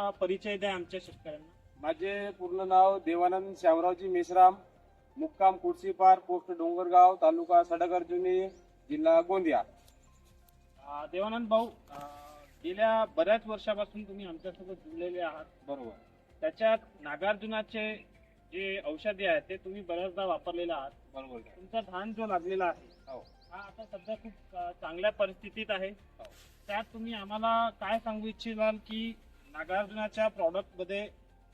तुमचा परिचय द्या आमच्या शेतकऱ्यांना. माझे पूर्ण नाव देवानंद श्यामरावजी मेश्राम, मुक्काम कुडसीपार, पोस्ट डोंगरगाव, तालुका सडगर्जुनी, जिल्हा गोंदिया. देवानंद भाऊ, गेल्या बऱ्याच वर्षापासून तुम्ही आमच्यासोबत जुळलेले आहात. बरोबर. त्याच्यात नागार्जुनाचे जे औषधी आहेत ते तुम्ही बऱ्याचदा वापरलेले आहात. बरोबर. तुमचा धान जो लागलेला आहे हो. हा आता सध्या खूप चांगल्या परिस्थितीत आहे. हो. त्यात तुम्ही आम्हाला काय सांगू इच्छिताल की नागार्जुनाच्या प्रॉडक्ट मध्ये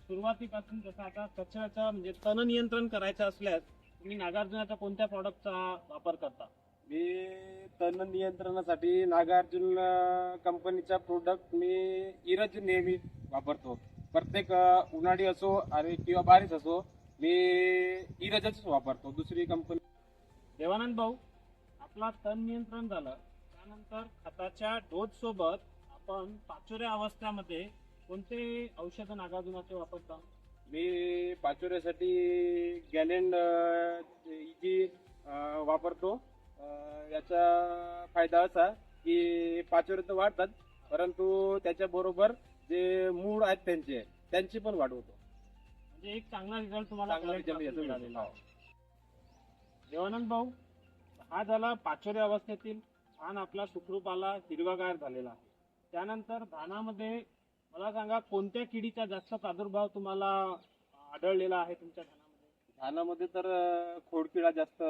सुरुवातीपासून जसं आता कचऱ्याचं म्हणजे तण नियंत्रण करायचं असल्यास तुम्ही नागार्जुनाच्या कोणत्या प्रॉडक्टचा वापर करता? मी तण नियंत्रणासाठी नागार्जुन कंपनीचा प्रोडक्ट मी इरज नेहमी वापरतो. प्रत्येक उन्हाळी असो आणि किंवा बारिश असो मी इरजच वापरतो, दुसरी कंपनी. देवानंद भाऊ, आपला तण नियंत्रण झालं त्यानंतर खताच्या डोस सोबत आपण पाचोऱ्या अवस्थेमध्ये कोणते औषध नागार्जुनाचे वापरता? मी पाचोऱ्यासाठी गॅलेंड जी वापरतो. याचा फायदा असा की पाचोरे तर वाढतात, परंतु त्याच्याबरोबर जे मूळ आहेत त्यांची पण वाढ होतो. म्हणजे एक चांगला रिझल्ट तुम्हाला मिळालेला आहे. देवानंद भाऊ, हा झाला पाचोऱ्या अवस्थेतील धान आपला सुखरूप आला, हिरवागार झालेला आहे. त्यानंतर धानामध्ये मला सांगा कोणत्या किडीचा जास्त प्रादुर्भाव तुम्हाला आढळलेला आहे तुमच्या धानामध्ये? धानामध्ये तर खोडकिडा जास्त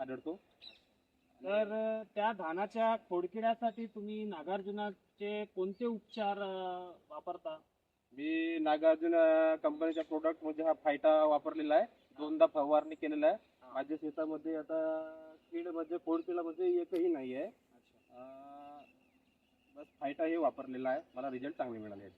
आढळतो. तर त्या धानाच्या खोडकिड्यासाठी तुम्ही नागार्जुनाचे कोणते उपचार वापरता? मी नागार्जुन कंपनीचा प्रोडक्ट म्हणजे हा फायटा वापरलेला आहे. 2दा फवारणी केलेला आहे. माझ्या शेतामध्ये आता कीड म्हणजे खोडकिडा म्हणजे एकही नाही आहे. बस फायटा हे वापरलेला आहे. मला रिझल्ट चांगले मिळाले.